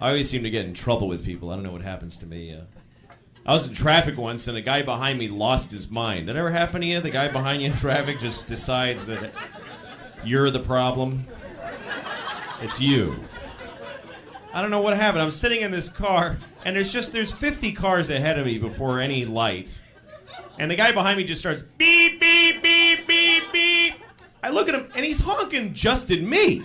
I always seem to get in trouble with people. I don't know what happens to me. I was in traffic once, and a guy behind me lost his mind. Did that ever happen to you? The guy behind you in traffic just decides that you're the problem. It's you. I don't know what happened. I'm sitting in this car, and there's 50 cars ahead of me before any light. And the guy behind me just starts beep, beep, beep, beep, beep. I look at him, and he's honking just at me.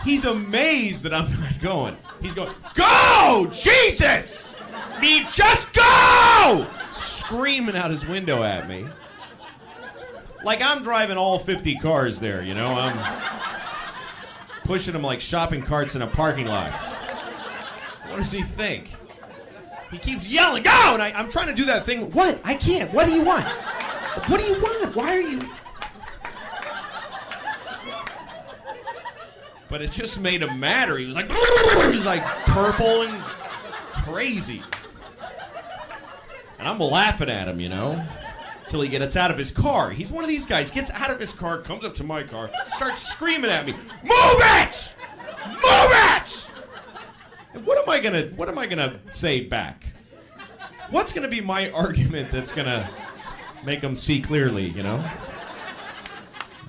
He's amazed that I'm not going. He's going, go! Jesus! Beep, just go! Screaming out his window at me. Like I'm driving all 50 cars there, you know? I'm pushing them like shopping carts in a parking lot. What does he think? He keeps yelling, go! And I'm trying to do that thing. What? I can't. What do you want? What do you want? Why are you... But it just made him madder. He was like purple and crazy. And I'm laughing at him, you know, till he gets out of his car. He's one of these guys, gets out of his car, comes up to my car, starts screaming at me, move it! Move it! And what am I gonna say back? What's gonna be my argument that's gonna make him see clearly, you know?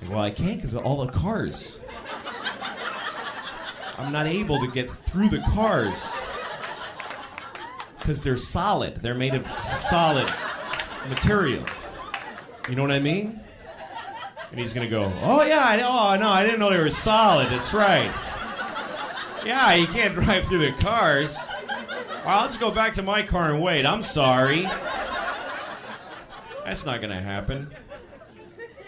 Well, I can't because of all the cars. I'm not able to get through the cars because they're solid. They're made of solid material. You know what I mean? And he's going to go, oh, yeah, I didn't know they were solid. That's right. Yeah, you can't drive through the cars. Well, I'll just go back to my car and wait. I'm sorry. That's not going to happen.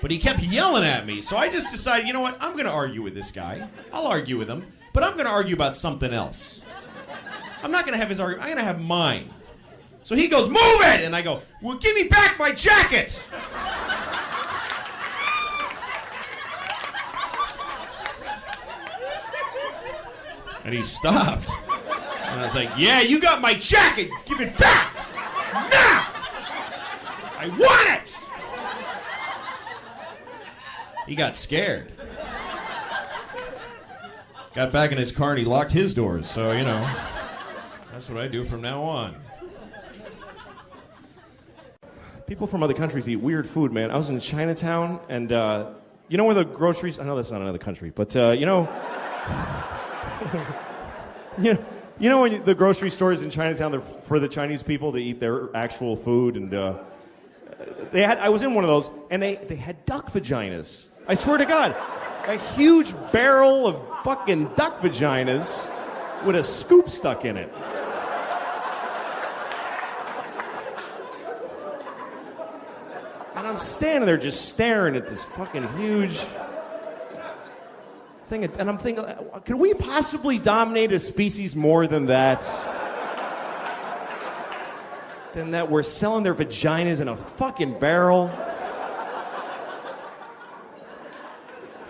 But he kept yelling at me, so I just decided, you know what? I'm going to argue with this guy. I'll argue with him. But I'm going to argue about something else. I'm not going to have his argument. I'm going to have mine. So he goes, move it! And I go, well, give me back my jacket! And he stopped. And I was like, yeah, you got my jacket! Give it back! Now! I want it! He got scared. Got back in his car and he locked his doors, so, you know, that's what I do from now on. People from other countries eat weird food, man. I was in Chinatown, and you know where the groceries... I know that's not another country, but, you know... you know when the grocery stores in Chinatown, they're for the Chinese people to eat their actual food, and I was in one of those, and they had duck vaginas. I swear to God. A huge barrel of fucking duck vaginas with a scoop stuck in it. And I'm standing there just staring at this fucking huge thing. And I'm thinking, could we possibly dominate a species more than that? Than that we're selling their vaginas in a fucking barrel?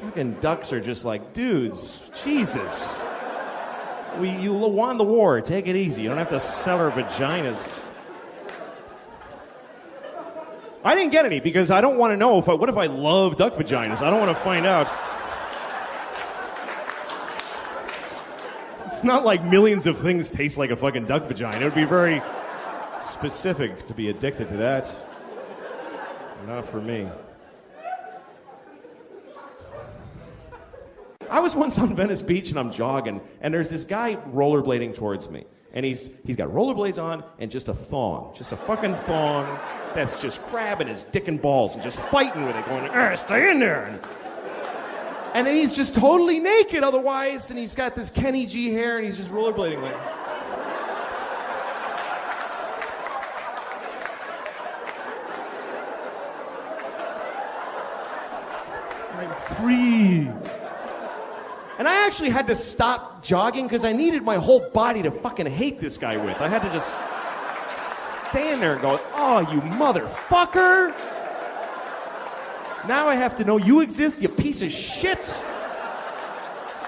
Fucking ducks are just like, dudes, Jesus. You won the war. Take it easy. You don't have to sell our vaginas. I didn't get any because I don't want to know what if I love duck vaginas? I don't want to find out. It's not like millions of things taste like a fucking duck vagina. It would be very specific to be addicted to that. Not for me. I was once on Venice Beach and I'm jogging, and there's this guy rollerblading towards me. And he's got rollerblades on and just a thong. Just a fucking thong that's just grabbing his dick and balls and just fighting with it, going, stay in there. And then he's just totally naked otherwise, and he's got this Kenny G hair, and he's just rollerblading like... Free. And I actually had to stop jogging because I needed my whole body to fucking hate this guy with. I had to just stand there and go, oh, you motherfucker. Now I have to know you exist, you piece of shit.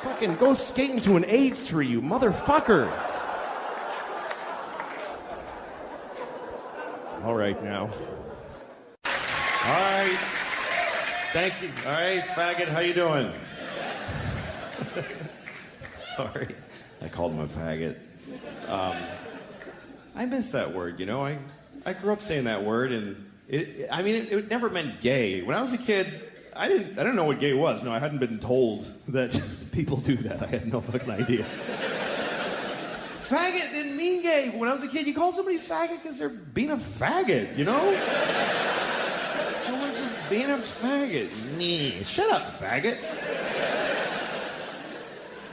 Fucking go skating to an AIDS tree, you motherfucker. All right, now. All right. Thank you. All right, faggot, how you doing? Sorry. I called him a faggot. I miss that word, you know. I grew up saying that word, and it never meant gay. When I was a kid, I didn't know what gay was. No, I hadn't been told that people do that. I had no fucking idea. Faggot didn't mean gay. When I was a kid, you called somebody faggot because they're being a faggot, you know? Someone's just being a faggot. Shut up, faggot.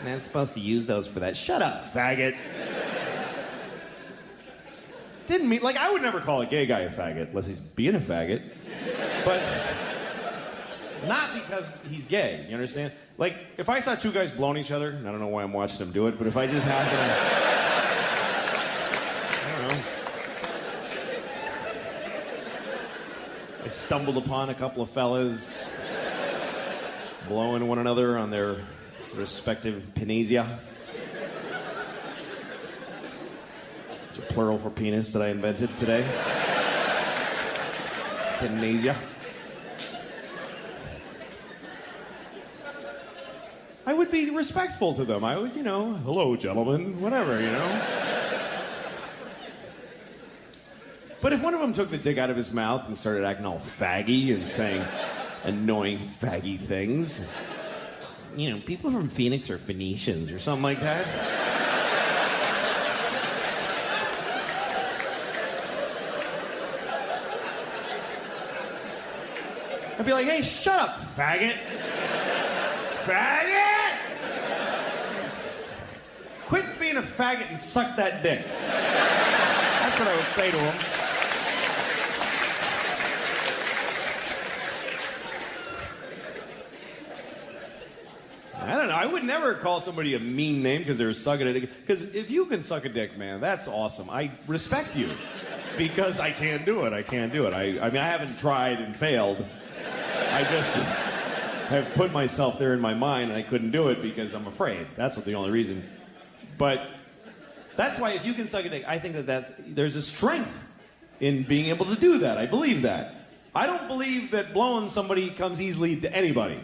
Not supposed to use those for that. Shut up, faggot. Didn't mean, like, I would never call a gay guy a faggot unless he's being a faggot. But not because he's gay, you understand? Like, if I saw two guys blowing each other, and I don't know why I'm watching them do it, but if I just happened to, I stumbled upon a couple of fellas blowing one another on their respective penisia. It's a plural for penis that I invented today. Penisia. I would be respectful to them. I would, hello, gentlemen, whatever, But if one of them took the dick out of his mouth and started acting all faggy and saying annoying faggy things, people from Phoenix are Phoenicians or something like that. I'd be like, hey, shut up, faggot. Faggot! Quit being a faggot and suck that dick. That's what I would say to him. I don't know. I would never call somebody a mean name because they were sucking a dick. Because if you can suck a dick, man, that's awesome. I respect you. Because I can't do it. I can't do it. I mean, I haven't tried and failed. I just have put myself there in my mind, and I couldn't do it because I'm afraid. That's the only reason. But that's why if you can suck a dick, I think there's a strength in being able to do that. I believe that. I don't believe that blowing somebody comes easily to anybody.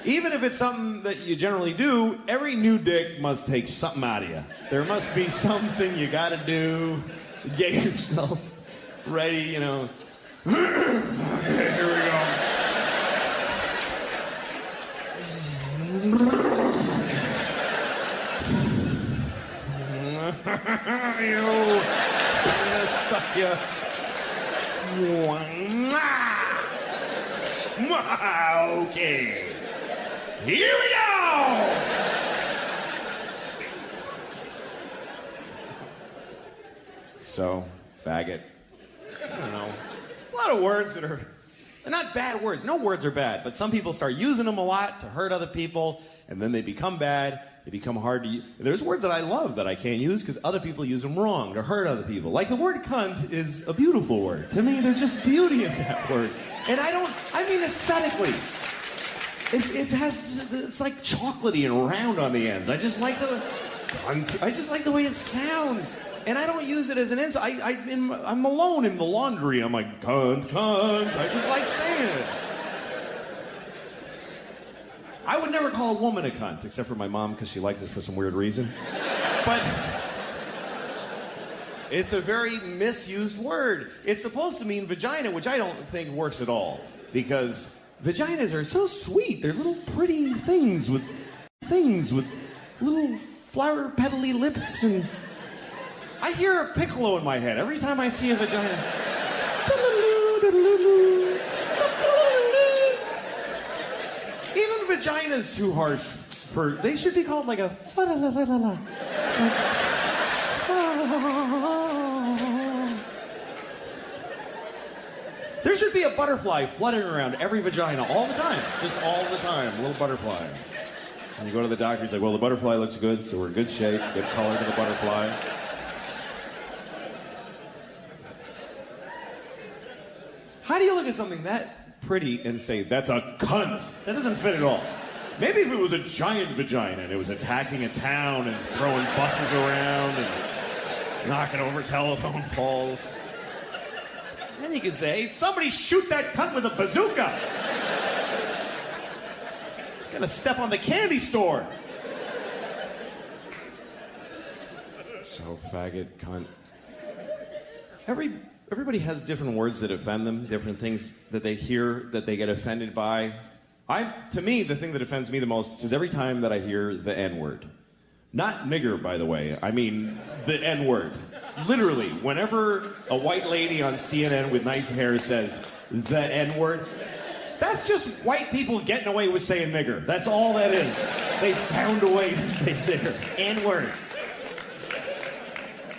Even if it's something that you generally do, every new dick must take something out of you. There must be something you gotta do to get yourself ready, Okay, here we go. I'm gonna suck you. Okay. Here we go! So, faggot. I don't know. A lot of words that are... They're not bad words. No words are bad. But some people start using them a lot to hurt other people, and then they become bad. They become hard to use. There's words that I love that I can't use because other people use them wrong to hurt other people. Like the word cunt is a beautiful word. To me, there's just beauty in that word. And I mean aesthetically. It's like chocolatey and round on the ends. I just like the way it sounds. And I don't use it as an insult. I'm alone in the laundry. I'm like, cunt, cunt. I just like saying it. I would never call a woman a cunt, except for my mom, because she likes it for some weird reason. But it's a very misused word. It's supposed to mean vagina, which I don't think works at all. Because vaginas are so sweet. They're little pretty things with little flower petally lips, and I hear a piccolo in my head every time I see a vagina. Even vagina's too harsh for. They should be called like a. There should be a butterfly fluttering around every vagina all the time. Just all the time. A little butterfly. And you go to the doctor, he's like, well, the butterfly looks good, so we're in good shape. Good color to the butterfly. How do you look at something that pretty and say, that's a cunt? That doesn't fit at all. Maybe if it was a giant vagina and it was attacking a town and throwing buses around and knocking over telephone poles. Then you could say, hey, somebody shoot that cunt with a bazooka. He's gonna step on the candy store. So, faggot, cunt. Everybody has different words that offend them, different things that they hear that they get offended by. To me, the thing that offends me the most is every time that I hear the N-word. Not nigger, by the way. I mean the N-word. Literally, whenever a white lady on CNN with nice hair says the N-word, that's just white people getting away with saying nigger. That's all that is. They found a way to say nigger. N-word.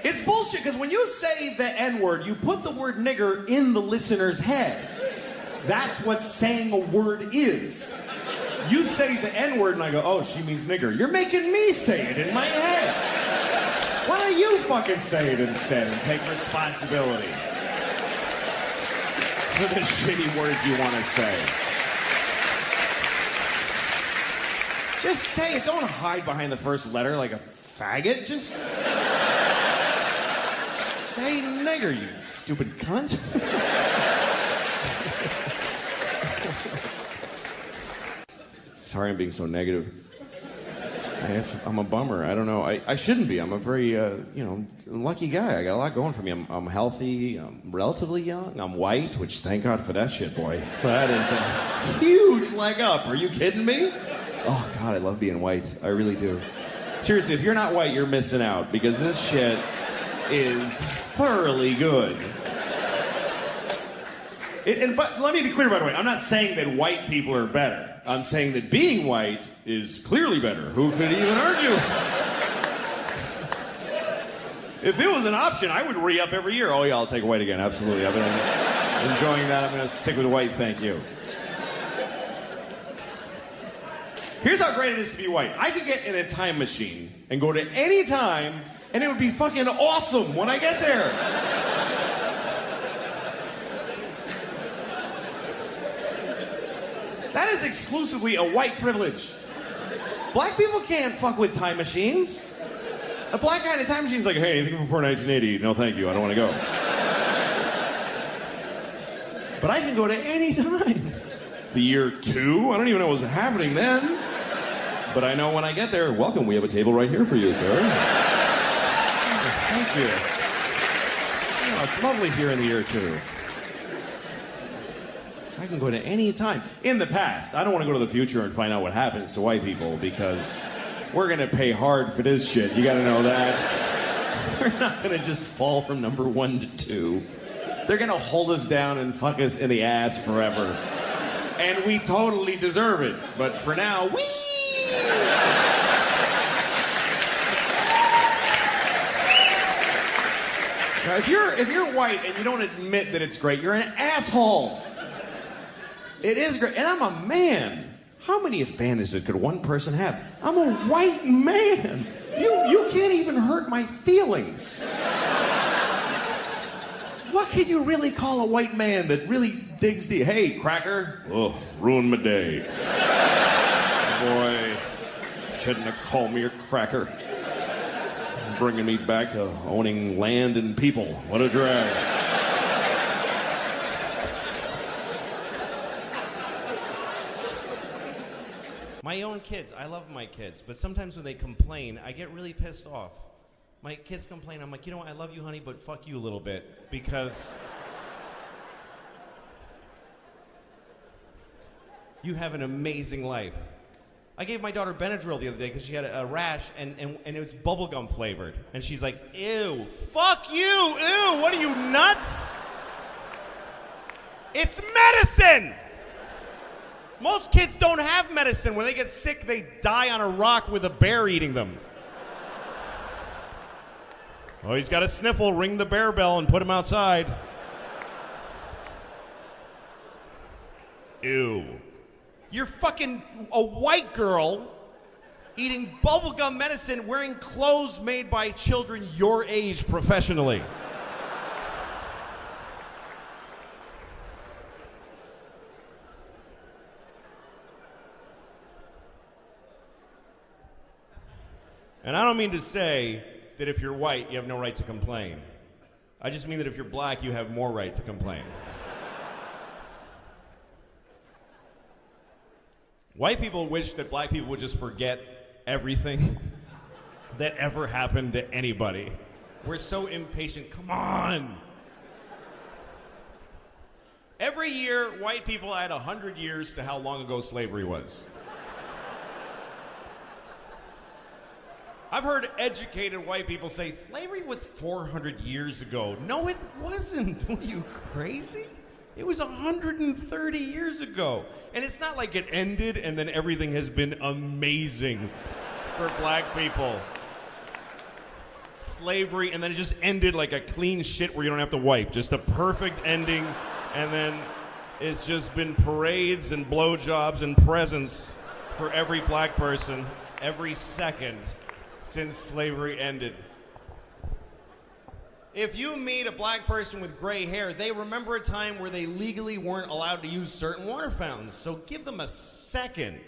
It's bullshit, because when you say the N-word, you put the word nigger in the listener's head. That's what saying a word is. You say the N-word and I go, oh, she means nigger. You're making me say it in my head. Why don't you fucking say it instead and take responsibility for the shitty words you want to say? Just say it. Don't hide behind the first letter like a faggot. Just say nigger, you stupid cunt. Sorry I'm being so negative. I'm a bummer. I don't know. I shouldn't be. I'm a very, lucky guy. I got a lot going for me. I'm healthy. I'm relatively young. I'm white, which thank God for that shit, boy. That is a huge leg up. Are you kidding me? Oh, God, I love being white. I really do. Seriously, if you're not white, you're missing out, because this shit is thoroughly good. But let me be clear, by the way. I'm not saying that white people are better. I'm saying that being white is clearly better. Who could even argue? If it was an option, I would re-up every year. Oh, yeah, I'll take white again. Absolutely. I've been enjoying that. I'm going to stick with white. Thank you. Here's how great it is to be white. I could get in a time machine and go to any time, and it would be fucking awesome when I get there. That is exclusively a white privilege. Black people can't fuck with time machines. A black guy in a time machine is like, hey, anything before 1980? No, thank you. I don't want to go. But I can go to any time. The year 2? I don't even know what was happening then. But I know when I get there, welcome, we have a table right here for you, sir. Thank you. Oh, it's lovely here in the year 2. I can go to any time. In the past, I don't want to go to the future and find out what happens to white people, because we're going to pay hard for this shit. You got to know that. We're not going to just fall from number 1 to 2. They're going to hold us down and fuck us in the ass forever. And we totally deserve it. But for now, whee! Now, if you're white and you don't admit that it's great, you're an asshole. It is great. And I'm a man. How many advantages could one person have? I'm a white man. You can't even hurt my feelings. What can you really call a white man that really digs deep? Hey, cracker. Oh, ruined my day. Boy, shouldn't have called me a cracker. Bringing me back to owning land and people. What a drag. My own kids, I love my kids, but sometimes when they complain, I get really pissed off. My kids complain, I'm like, you know what, I love you, honey, but fuck you a little bit, because you have an amazing life. I gave my daughter Benadryl the other day because she had a rash, and it was bubblegum flavored. And she's like, ew, fuck you, ew, what are you, nuts? It's medicine! Most kids don't have medicine. When they get sick, they die on a rock with a bear eating them. Oh, he's got a sniffle. Ring the bear bell and put him outside. Ew. You're fucking a white girl eating bubblegum medicine, wearing clothes made by children your age professionally. And I don't mean to say that if you're white, you have no right to complain. I just mean that if you're black, you have more right to complain. White people wish that black people would just forget everything that ever happened to anybody. We're so impatient. Come on. Every year, white people add 100 years to how long ago slavery was. I've heard educated white people say slavery was 400 years ago. No, it wasn't. Are you crazy? It was 130 years ago. And it's not like it ended and then everything has been amazing for black people. Slavery, and then it just ended like a clean shit where you don't have to wipe. Just a perfect ending, and then it's just been parades and blowjobs and presents for every black person every second since slavery ended. If you meet a black person with gray hair, they remember a time where they legally weren't allowed to use certain water fountains, so give them a second.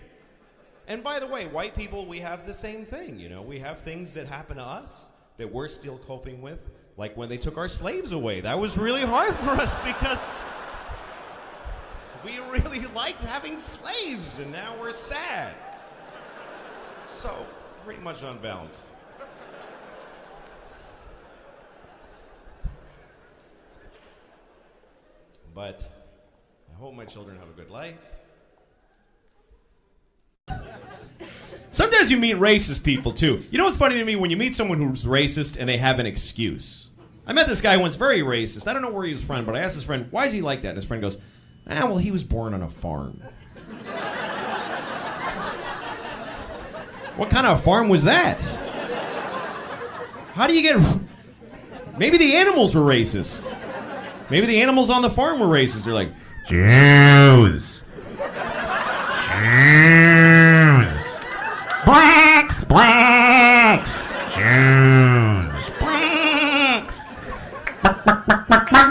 And by the way, white people, we have the same thing, you know? We have things that happen to us that we're still coping with, like when they took our slaves away. That was really hard for us because we really liked having slaves, and now we're sad. So, pretty much on balance. But I hope my children have a good life. Sometimes you meet racist people, too. You know what's funny to me? When you meet someone who's racist and they have an excuse. I met this guy once, very racist. I don't know where he's from, but I asked his friend, why is he like that? And his friend goes, well, he was born on a farm. What kind of farm was that? How do you get... Maybe the animals were racist. Maybe the animals on the farm were racist. They're like, Jews. Jews. Blacks. Blacks. Jews. Blacks.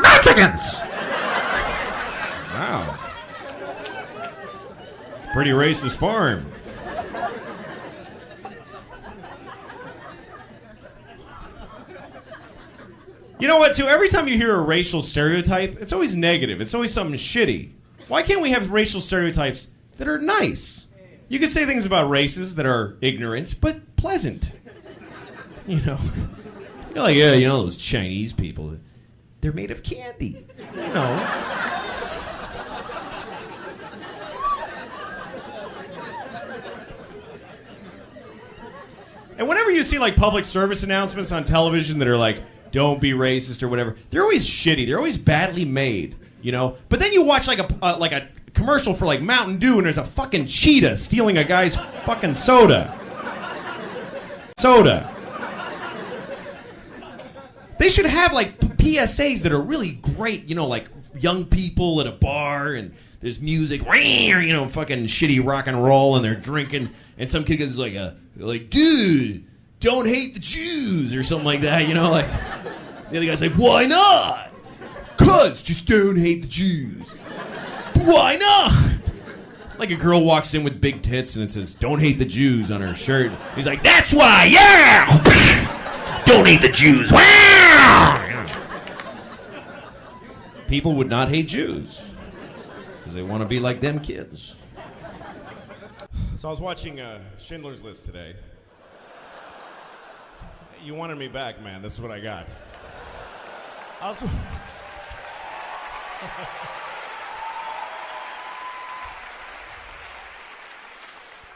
Mexicans. Wow. It's a pretty racist farm. You know what, too? Every time you hear a racial stereotype, it's always negative. It's always something shitty. Why can't we have racial stereotypes that are nice? You can say things about races that are ignorant, but pleasant. You know? You're like, yeah, you know those Chinese people, they're made of candy. You know? And whenever you see, like, public service announcements on television that are like, don't be racist or whatever, they're always shitty. They're always badly made, you know? But then you watch like a commercial for like Mountain Dew and there's a fucking cheetah stealing a guy's fucking soda. They should have like PSAs that are really great, you know, like young people at a bar and there's music, you know, fucking shitty rock and roll, and they're drinking, and some kid goes like, dude, don't hate the Jews or something like that, you know, like the other guy's like, why not? 'Cause just don't hate the Jews. Why not? Like a girl walks in with big tits and it says, don't hate the Jews on her shirt. He's like, that's why, yeah! Don't hate the Jews. Wow! People would not hate Jews because they want to be like them kids. So I was watching Schindler's List today. You wanted me back, man. This is what I got. I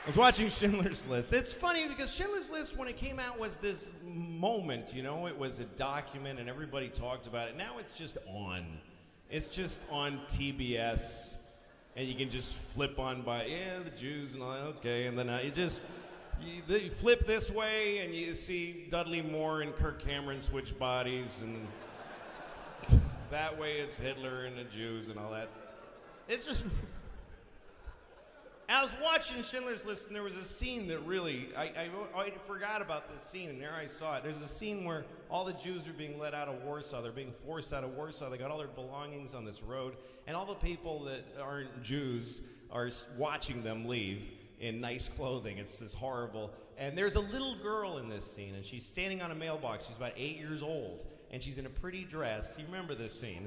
was watching Schindler's List. It's funny because Schindler's List, when it came out, was this moment, you know? It was a document and everybody talked about it. Now it's just on. It's just on TBS. And you can just flip on by, yeah, the Jews and all that, okay. And then you flip this way and you see Dudley Moore and Kirk Cameron switch bodies, and that way is Hitler and the Jews and all that. It's just... I was watching Schindler's List, and there was a scene that really... I forgot about this scene, and there I saw it. There's a scene where all the Jews are being let out of Warsaw. They're being forced out of Warsaw. They got all their belongings on this road, and all the people that aren't Jews are watching them leave in nice clothing. It's this horrible... And there's a little girl in this scene, and she's standing on a mailbox. She's about 8 years old, and she's in a pretty dress. You remember this scene.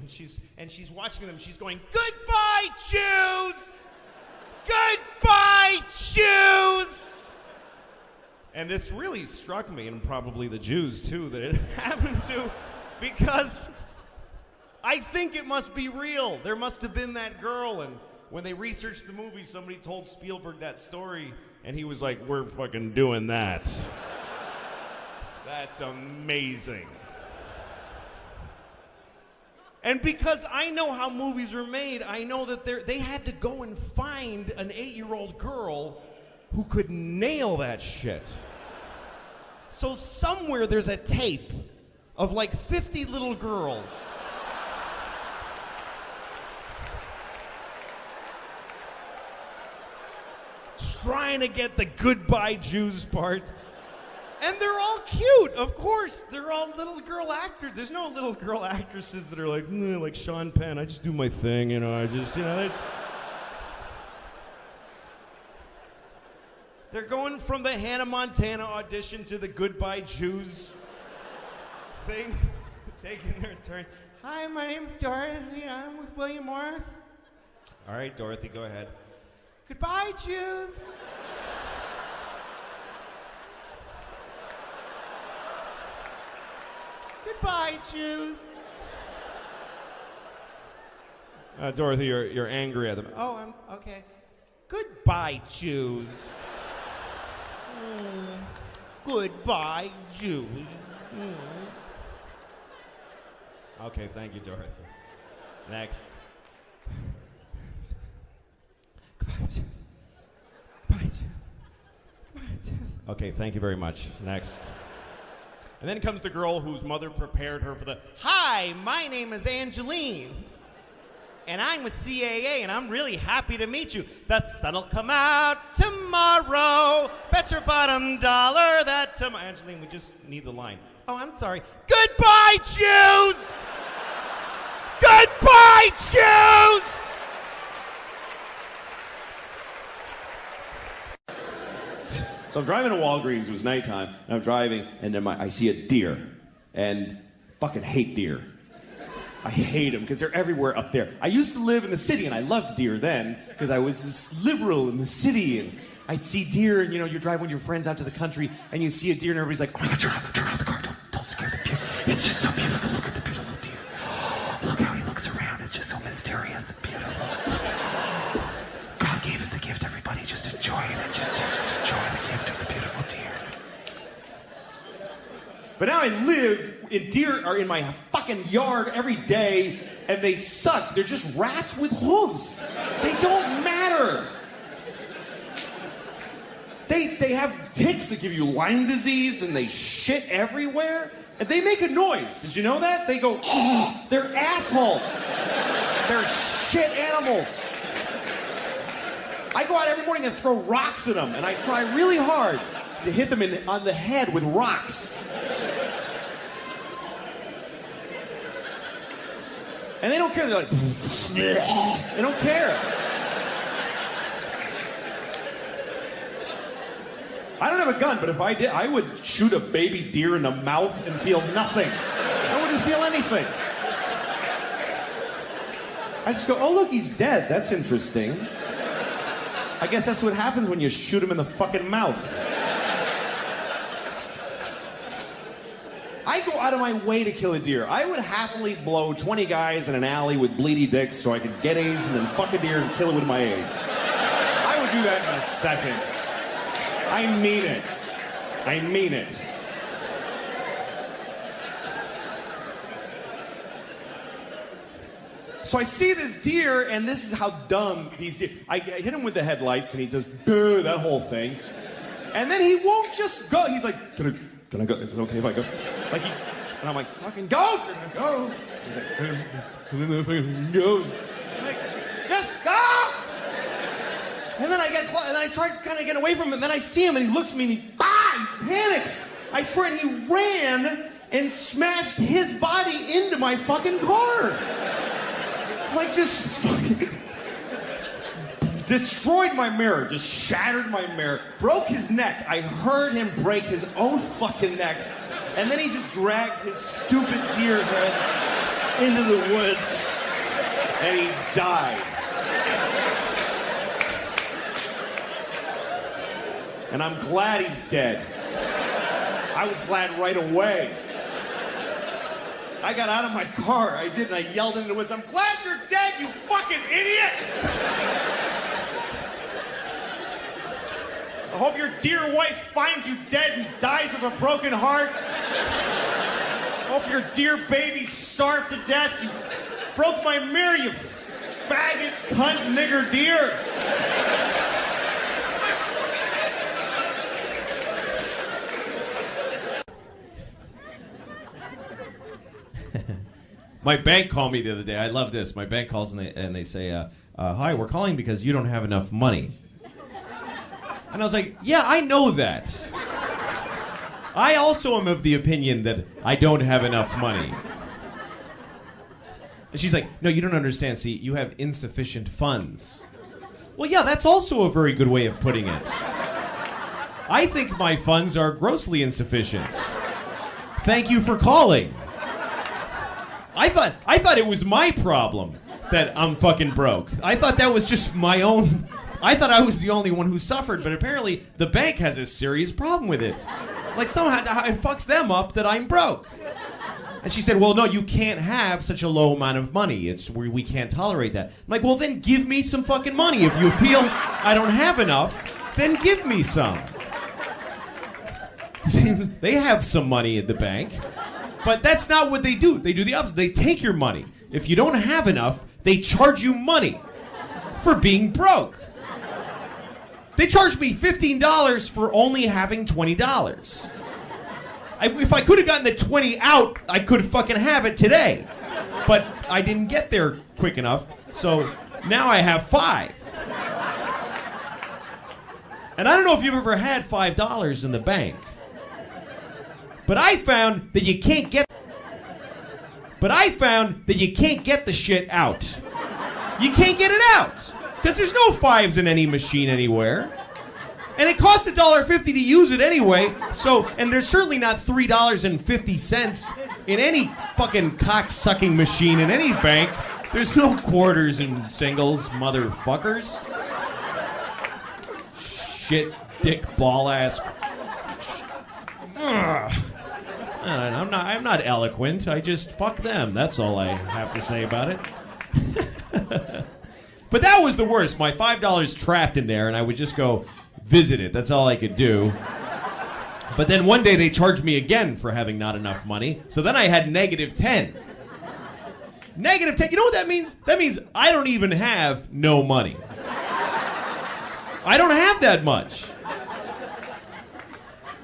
And she's watching them. She's going, "Goodbye, Jews! Goodbye, Jews!" And this really struck me, and probably the Jews too, that it happened to, because I think it must be real. There must have been that girl, and when they researched the movie, somebody told Spielberg that story, and he was like, we're fucking doing that. That's amazing. And because I know how movies are made, I know that they had to go and find an 8-year-old girl who could nail that shit. So somewhere there's a tape of like 50 little girls trying to get the goodbye Jews part. And they're all cute, of course. They're all little girl actors. There's no little girl actresses that are like Sean Penn. I just do my thing, you know. I just, you know. They're going from the Hannah Montana audition to the Goodbye Jews thing, taking their turn. Hi, my name's Dorothy. I'm with William Morris. All right, Dorothy, go ahead. Goodbye, Jews. Goodbye, Jews. Dorothy, you're angry at them. Oh, I'm okay. Goodbye, Jews. Goodbye, Jews. Okay, thank you, Dorothy. Next. Goodbye, Jews. Goodbye, Jews. Goodbye, Jews. Okay, thank you very much. Next. And then comes the girl whose mother prepared her for the, hi, my name is Angeline, and I'm with CAA, and I'm really happy to meet you. The sun'll come out tomorrow. Bet your bottom dollar that tomorrow. Angeline, we just need the line. Oh, I'm sorry. Goodbye, Jews! Goodbye, Jews! So I'm driving to Walgreens, it was nighttime, and I'm driving, and then I see a deer, and fucking hate deer. I hate them, because they're everywhere up there. I used to live in the city, and I loved deer then, because I was this liberal in the city, and I'd see deer, and you know, you drive with your friends out to the country, and you see a deer, and everybody's like, oh my God, turn off the car, don't scare the deer. It's just so beautiful, look at the beautiful deer. Look how he looks around, it's just so mysterious and beautiful. God gave us a gift, everybody, just enjoy it, just enjoy the gift of the beautiful deer. But now I live, and deer are in my fucking yard every day, and they suck. They're just rats with hooves. They don't matter. They have ticks that give you Lyme disease, and they shit everywhere, and they make a noise. Did you know that? They go, oh, they're assholes. They're shit animals. I go out every morning and throw rocks at them, and I try really hard to hit them on the head with rocks. And they don't care. They're like, they don't care. I don't have a gun, but if I did, I would shoot a baby deer in the mouth and feel nothing. I wouldn't feel anything. I just go, oh, look, he's dead. That's interesting. I guess that's what happens when you shoot him in the fucking mouth. I go out of my way to kill a deer. I would happily blow 20 guys in an alley with bleedy dicks so I could get AIDS and then fuck a deer and kill it with my AIDS. I would do that in a second. I mean it. I mean it. So I see this deer, and this is how dumb these deer. I hit him with the headlights, and he does that whole thing, and then he won't just go. He's like, "Can I go? Is it okay if I go?" Like and I'm like, "Fucking go! Go!" He's like, "Go!" I'm like, "Just go!" And then I get close, and then I try to kind of get away from him, and then I see him, and he looks at me, and he panics. I swear, and he ran and smashed his body into my fucking car. Like, just fucking destroyed my mirror, just shattered my mirror, broke his neck. I heard him break his own fucking neck. And then he just dragged his stupid deer head into the woods. And he died. And I'm glad he's dead. I was glad right away. I got out of my car, I did, and I yelled into the woods, I'm glad you're dead, you fucking idiot! I hope your dear wife finds you dead and dies of a broken heart. I hope your dear baby starved to death. You broke my mirror, you faggot, cunt, nigger, deer. My bank called me the other day. I love this. My bank calls and they say, hi, we're calling because you don't have enough money. And I was like, yeah, I know that. I also am of the opinion that I don't have enough money. And she's like, no, you don't understand. See, you have insufficient funds. Well, yeah, that's also a very good way of putting it. I think my funds are grossly insufficient. Thank you for calling. I thought it was my problem that I'm fucking broke. I thought that was just my own... I thought I was the only one who suffered, but apparently the bank has a serious problem with it. Like somehow it fucks them up that I'm broke. And she said, well, no, you can't have such a low amount of money. We can't tolerate that. I'm like, well, then give me some fucking money. If you feel I don't have enough, then give me some. They have some money at the bank. But that's not what they do. They do the opposite. They take your money. If you don't have enough, they charge you money for being broke. They charged me $15 for only having $20. If I could have gotten the 20 out, I could fucking have it today. But I didn't get there quick enough, so now I have $5. And I don't know if you've ever had $5 in the bank. But I found that you can't get the shit out. You can't get it out. Because there's no 5s in any machine anywhere. And it costs $1.50 to use it anyway. And there's certainly not $3.50 in any fucking cock-sucking machine in any bank. There's no quarters and singles, motherfuckers. Shit, dick, ball ass. Ugh. I'm not eloquent. I just fuck them. That's all I have to say about it. But that was the worst. My $5 trapped in there, and I would just go visit it. That's all I could do. But then one day they charged me again for having not enough money. So then I had -10. -10. You know what that means? That means I don't even have no money. I don't have that much.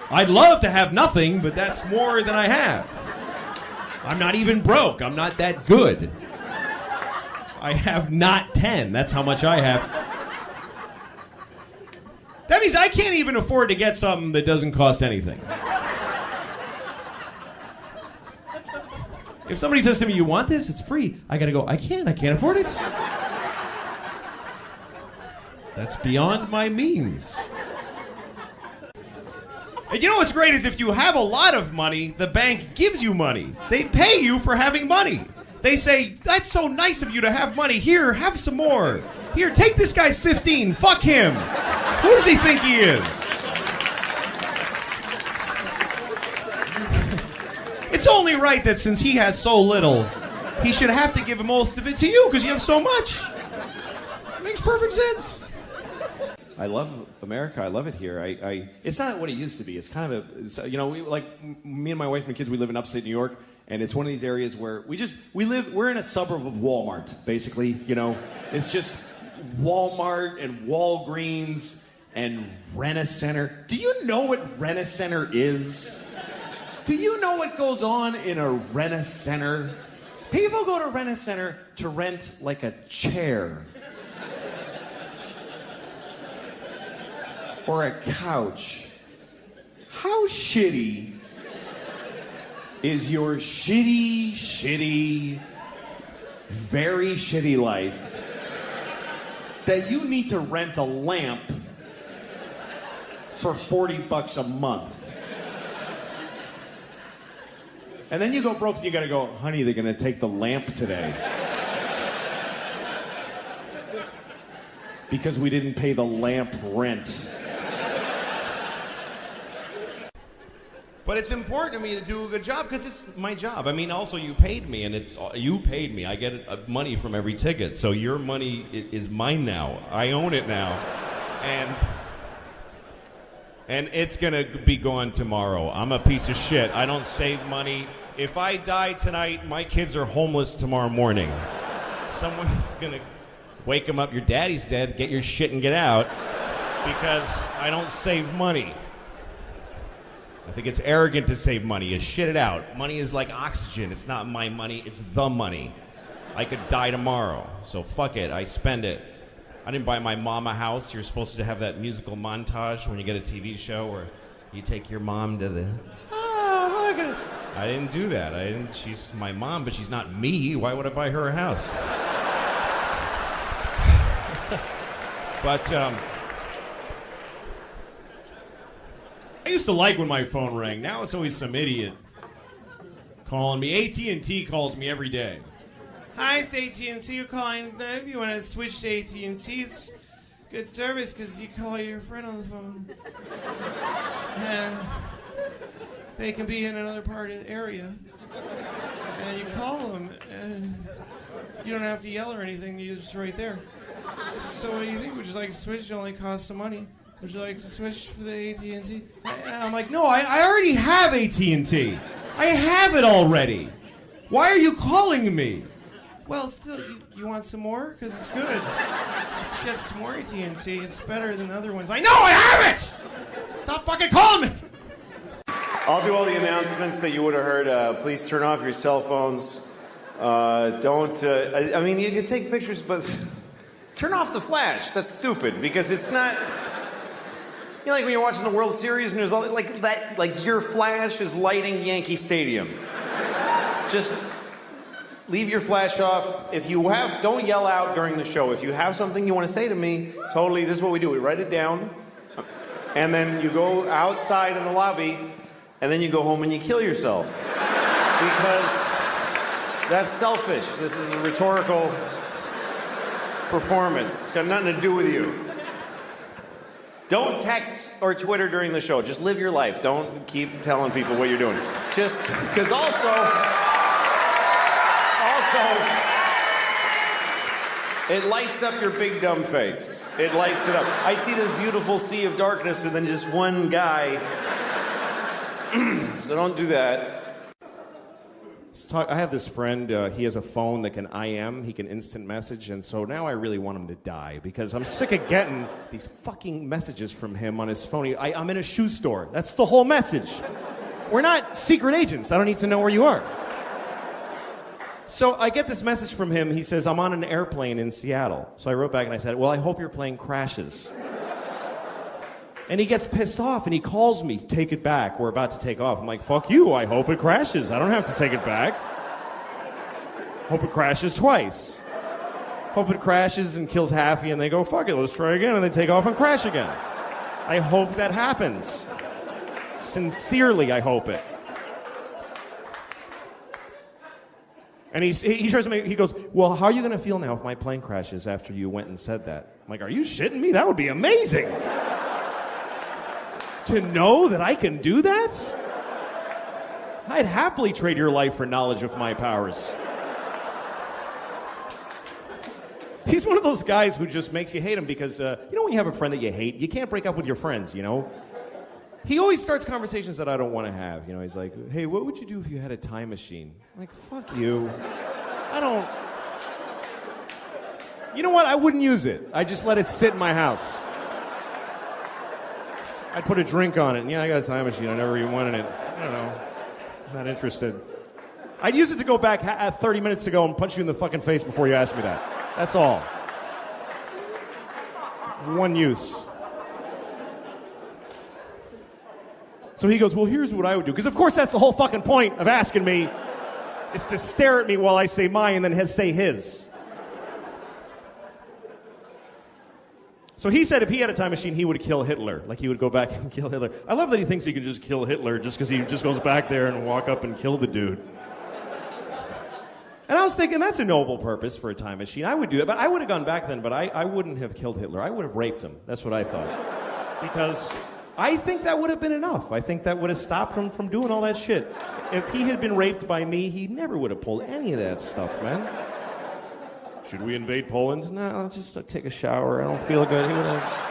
I'd love to have nothing, but that's more than I have. I'm not even broke. I'm not that good. I have not 10. That's how much I have. That means I can't even afford to get something that doesn't cost anything. If somebody says to me, you want this? It's free. I gotta go, I can't afford it. That's beyond my means. And you know what's great is if you have a lot of money, the bank gives you money. They pay you for having money. They say, that's so nice of you to have money. Here, have some more. Here, take this guy's 15. Fuck him. Who does he think he is? It's only right that since he has so little, he should have to give most of it to you because you have so much. Makes perfect sense. I love America. I love it here. It's not what it used to be. It's kind of me and my wife and my kids, we live in upstate New York, and it's one of these areas where we're in a suburb of Walmart, basically, you know. It's just Walmart and Walgreens and Rent-A-Center. Do you know what Rent-A-Center is? Do you know what goes on in a Rent-A-Center? People go to Rent-A-Center to rent like a chair. Or a couch. How shitty is your shitty, very shitty life that you need to rent a lamp for $40 a month? And then you go broke and you gotta go, honey, they're gonna take the lamp today. Because we didn't pay the lamp rent. But it's important to me to do a good job because it's my job. I mean, also you paid me, and you paid me. I get money from every ticket, so your money is mine now. I own it now, and it's gonna be gone tomorrow. I'm a piece of shit. I don't save money. If I die tonight, my kids are homeless tomorrow morning. Someone's gonna wake them up. Your daddy's dead. Get your shit and get out, because I don't save money. I think it's arrogant to save money. You shit it out. Money is like oxygen. It's not my money. It's the money. I could die tomorrow, so fuck it. I spend it. I didn't buy my mom a house. You're supposed to have that musical montage when you get a TV show where you take your mom to the... Oh, look at it. I didn't do that. She's my mom, but she's not me. Why would I buy her a house? But, I used to like when my phone rang. Now it's always some idiot calling me. AT&T calls me every day. Hi, it's AT&T. You're calling. If you want to switch to AT&T, it's good service because you call your friend on the phone. And they can be in another part of the area. And you call them, and you don't have to yell or anything. You're just right there. So what do you think? Would you like to switch? It only costs some money. Would you like to switch for the AT&T? And I'm like, no, I already have AT&T. I have it already. Why are you calling me? Well, still, you want some more? Because it's good. Get some more AT&T. It's better than other ones. I know, I have it! Stop fucking calling me! I'll do all the announcements that you would have heard. Please turn off your cell phones. I mean, you can take pictures, but turn off the flash. That's stupid, because it's not... You know, like when you're watching the World Series and there's all like that, like your flash is lighting Yankee Stadium. Just leave your flash off. If you have, don't yell out during the show. If you have something you want to say to me, totally, this is what we do. We write it down, and then you go outside in the lobby, and then you go home and you kill yourself. Because that's selfish. This is a rhetorical performance. It's got nothing to do with you. Don't text or Twitter during the show. Just live your life. Don't keep telling people what you're doing. Just because also, it lights up your big dumb face. It lights it up. I see this beautiful sea of darkness with then just one guy. So don't do that. I have this friend, he has a phone that can IM, he can instant message, and so now I really want him to die because I'm sick of getting these fucking messages from him on his phone. I'm in a shoe store. That's the whole message. We're not secret agents. I don't need to know where you are. So I get this message from him. He says, I'm on an airplane in Seattle. So I wrote back and I said, well, I hope your plane crashes. And he gets pissed off, and he calls me, take it back, we're about to take off. I'm like, fuck you, I hope it crashes. I don't have to take it back. Hope it crashes twice. Hope it crashes and kills Haffy, and they go, fuck it, let's try again, and they take off and crash again. I hope that happens. Sincerely, I hope it. And he tries to make, he goes, well, how are you going to feel now if my plane crashes after you went and said that? I'm like, are you shitting me? That would be amazing. To know that I can do that? I'd happily trade your life for knowledge of my powers. He's one of those guys who just makes you hate him because, you know when you have a friend that you hate, you can't break up with your friends, you know? He always starts conversations that I don't want to have. You know, he's like, hey, what would you do if you had a time machine? I'm like, fuck you. I don't... You know what? I wouldn't use it. I just let it sit in my house. I'd put a drink on it, and yeah, I got a time machine. I never even wanted it. I don't know. I'm not interested. I'd use it to go back 30 minutes ago and punch you in the fucking face before you asked me that. That's all. One use. So he goes, well, here's what I would do. Because, of course, that's the whole fucking point of asking me, is to stare at me while I say mine and then say his. So he said if he had a time machine, he would kill Hitler. Like, he would go back and kill Hitler. I love that he thinks he can just kill Hitler just because he just goes back there and walk up and kill the dude. And I was thinking, that's a noble purpose for a time machine. I would do that, but I would have gone back then, but I wouldn't have killed Hitler. I would have raped him. That's what I thought. Because I think that would have been enough. I think that would have stopped him from doing all that shit. If he had been raped by me, he never would have pulled any of that stuff, man. Should we invade Poland? No, I'll just take a shower. I don't feel good. He would have...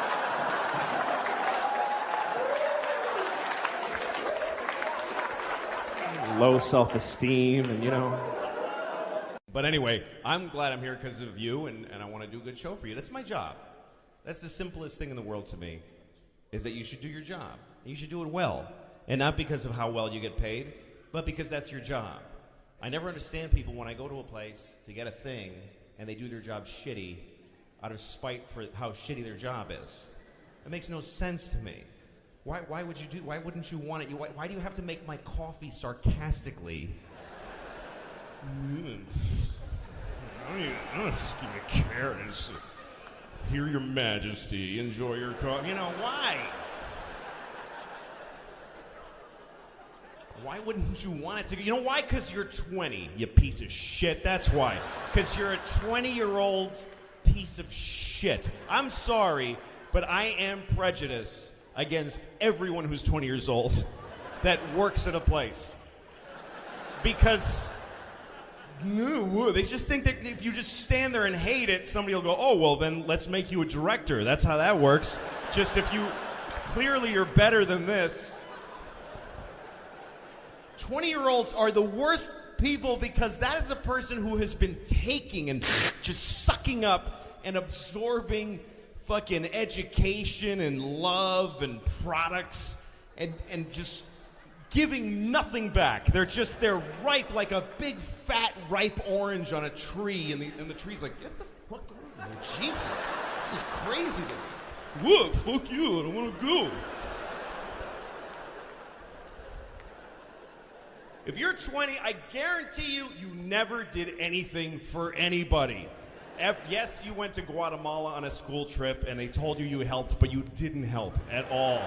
Low self-esteem and, you know. But anyway, I'm glad I'm here because of you, and I want to do a good show for you. That's my job. That's the simplest thing in the world to me, is that you should do your job. You should do it well. And not because of how well you get paid, but because that's your job. I never understand people when I go to a place to get a thing, and they do their job shitty out of spite for how shitty their job is. It makes no sense to me. Why wouldn't you want it? Why do you have to make my coffee sarcastically? I don't just give you carrots. Here, Your Majesty, enjoy your coffee. You know, why? Why wouldn't you want it to? You know why? Because you're 20, you piece of shit. That's why. Because you're a 20-year-old piece of shit. I'm sorry, but I am prejudiced against everyone who's 20 years old that works at a place. Because they just think that if you just stand there and hate it, somebody will go, oh, well, then let's make you a director. That's how that works. Just if you, clearly you're better than this. 20-year-olds are the worst people because that is a person who has been taking and just sucking up and absorbing fucking education and love and products and just giving nothing back. They're ripe like a big fat ripe orange on a tree, and the tree's like, get the fuck out of here. Jesus, this is crazy. What? Fuck you, I don't want to go. If you're 20, I guarantee you never did anything for anybody. Yes, you went to Guatemala on a school trip and they told you helped, but you didn't help at all.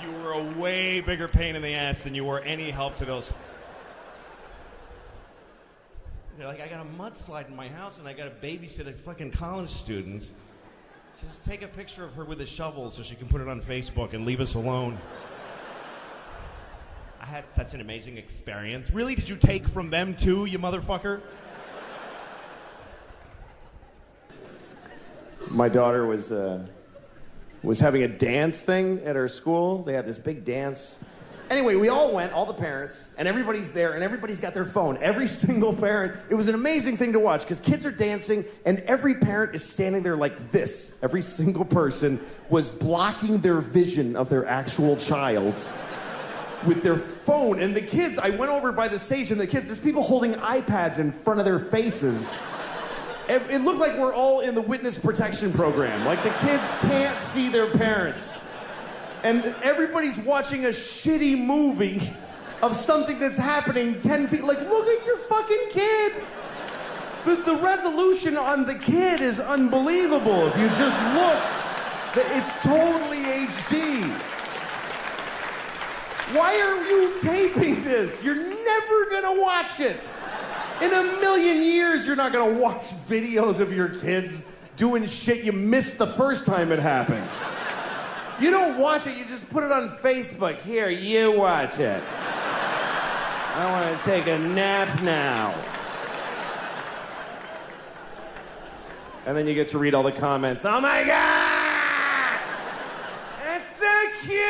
You were a way bigger pain in the ass than you were any help to those. They're like, I got a mudslide in my house and I got to babysit a fucking college student. Just take a picture of her with a shovel so she can put it on Facebook and leave us alone. I had such an amazing experience. Really? Did you take from them too, you motherfucker? My daughter was having a dance thing at her school. They had this big dance. Anyway, we all went, all the parents, and everybody's there, and everybody's got their phone. Every single parent. It was an amazing thing to watch, because kids are dancing, and every parent is standing there like this. Every single person was blocking their vision of their actual child with their phone. And the kids, I went over by the stage, and the kids, there's people holding iPads in front of their faces. It looked like we're all in the witness protection program. Like the kids can't see their parents. And everybody's watching a shitty movie of something that's happening 10 feet. Like, look at your fucking kid. The resolution on the kid is unbelievable. If you just look, it's totally HD. Why are you taping this? You're never gonna watch it. In a million years, you're not gonna watch videos of your kids doing shit you missed the first time it happened. You don't watch it, you just put it on Facebook. Here, you watch it. I wanna take a nap now. And then you get to read all the comments. Oh my God! It's so cute!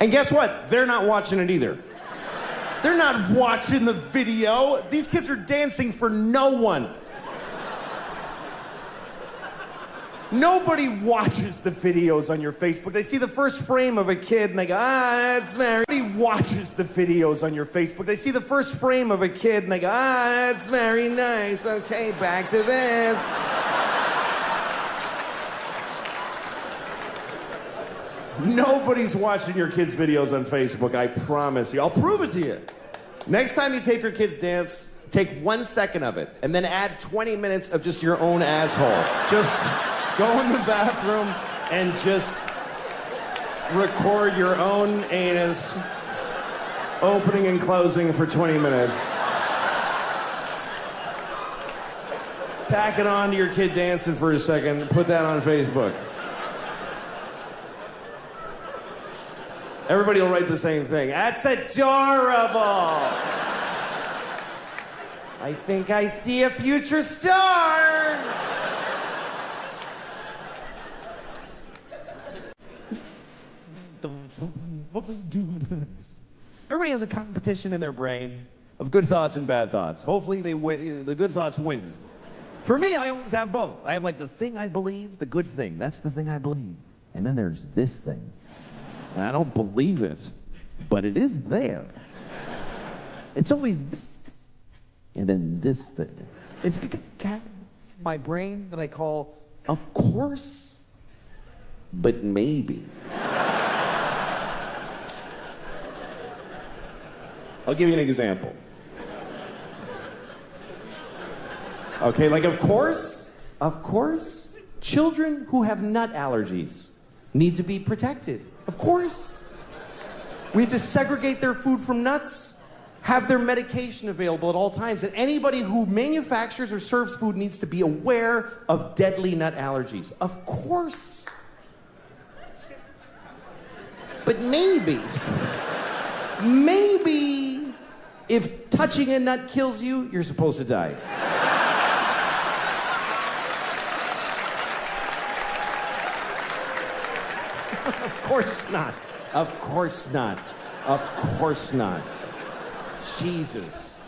And guess what? They're not watching it either. They're not watching the video. These kids are dancing for no one. Nobody watches the videos on your Facebook. They see the first frame of a kid and they go, that's very... Nobody watches the videos on your Facebook. They see the first frame of a kid and they go, that's very nice. Okay, back to this. Nobody's watching your kids' videos on Facebook, I promise you. I'll prove it to you. Next time you tape your kids dance, take 1 second of it, and then add 20 minutes of just your own asshole. Just go in the bathroom and just record your own anus opening and closing for 20 minutes. Tack it on to your kid dancing for a second. Put that on Facebook. Everybody will write the same thing. That's adorable. I think I see a future star. Everybody has a competition in their brain of good thoughts and bad thoughts. Hopefully they win, the good thoughts win. For me, I always have both. I have like the thing I believe, the good thing. That's the thing I believe. And then there's this thing. And I don't believe it, but it is there. It's always this, and then this thing. It's because my brain that I call, of course, but maybe. I'll give you an example. Okay, like of course, children who have nut allergies need to be protected. Of course. We have to segregate their food from nuts, have their medication available at all times, and anybody who manufactures or serves food needs to be aware of deadly nut allergies. Of course. But maybe, if touching a nut kills you, you're supposed to die. Of course not. Of course not. Of course not. Jesus.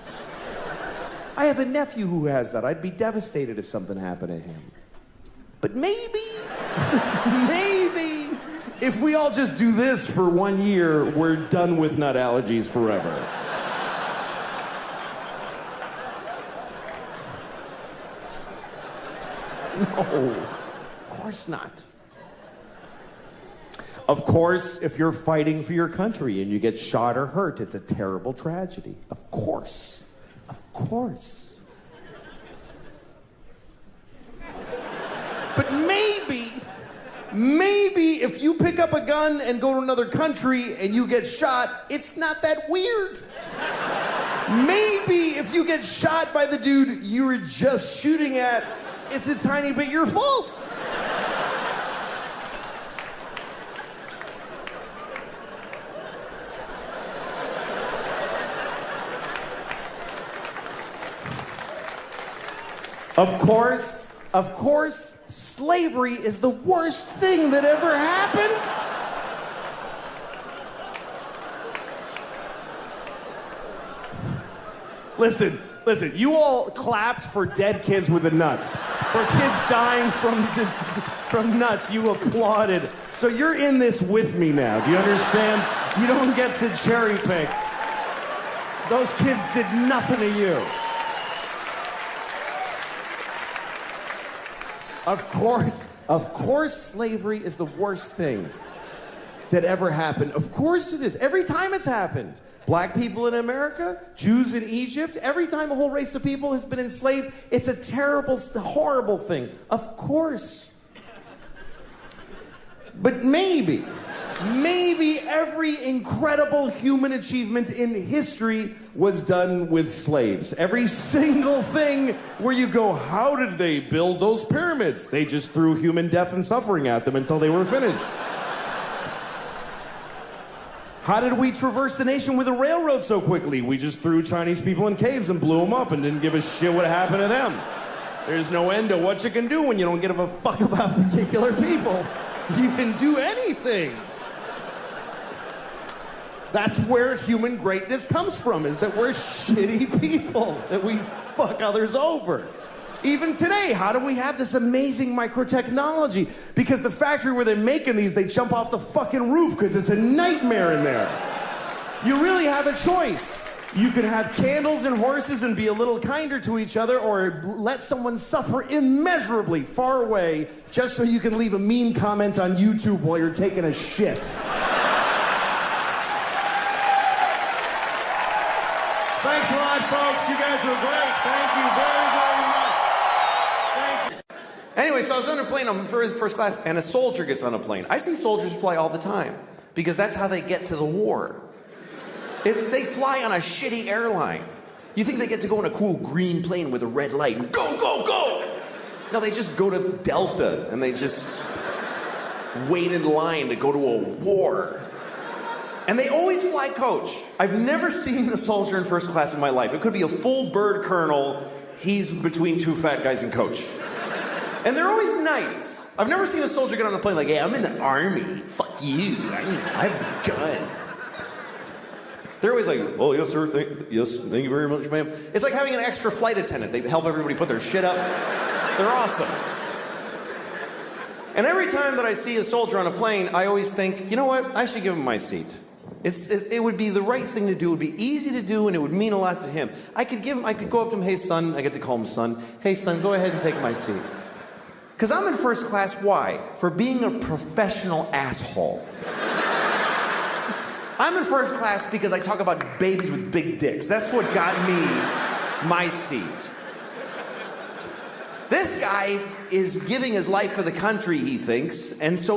I have a nephew who has that. I'd be devastated if something happened to him. But maybe, if we all just do this for 1 year, we're done with nut allergies forever. No, of course not. Of course, if you're fighting for your country and you get shot or hurt, it's a terrible tragedy. Of course. Of course. But maybe if you pick up a gun and go to another country and you get shot, it's not that weird. Maybe if you get shot by the dude you were just shooting at, it's a tiny bit your fault. Of course, slavery is the worst thing that ever happened. Listen, you all clapped for dead kids with the nuts. For kids dying from nuts, you applauded. So you're in this with me now, do you understand? You don't get to cherry pick. Those kids did nothing to you. Of course, slavery is the worst thing that ever happened. Of course it is. Every time it's happened. Black people in America, Jews in Egypt, every time a whole race of people has been enslaved, it's a terrible, horrible thing. Of course. But maybe every incredible human achievement in history was done with slaves. Every single thing where you go, how did they build those pyramids? They just threw human death and suffering at them until they were finished. How did we traverse the nation with a railroad so quickly? We just threw Chinese people in caves and blew them up and didn't give a shit what happened to them. There's no end to what you can do when you don't give a fuck about particular people. You can do anything. That's where human greatness comes from, is that we're shitty people, that we fuck others over. Even today, how do we have this amazing microtechnology? Because the factory where they're making these, they jump off the fucking roof because it's a nightmare in there. You really have a choice. You can have candles and horses and be a little kinder to each other, or let someone suffer immeasurably far away just so you can leave a mean comment on YouTube while you're taking a shit. Thanks a lot, folks. You guys were great. Thank you very, very much. Thank you. Anyway, so I was on a plane, I'm first class, and a soldier gets on a plane. I see soldiers fly all the time because that's how they get to the war. They fly on a shitty airline. You think they get to go in a cool green plane with a red light and go, go, go? No, they just go to Delta and they just wait in line to go to a war. And they always fly coach. I've never seen a soldier in first class in my life. It could be a full bird colonel. He's between two fat guys in coach. And they're always nice. I've never seen a soldier get on a plane like, hey, I'm in the army. Fuck you. I have a gun. They're always like, oh, yes, sir. Thank you very much, ma'am. It's like having an extra flight attendant. They help everybody put their shit up. They're awesome. And every time that I see a soldier on a plane, I always think, you know what? I should give him my seat. It would be the right thing to do. It would be easy to do, and it would mean a lot to him. I could go up to him, hey, son. I get to call him son. Hey, son, go ahead and take my seat. Because I'm in first class, why? For being a professional asshole. I'm in first class because I talk about babies with big dicks. That's what got me my seat. This guy is giving his life for the country, he thinks, and so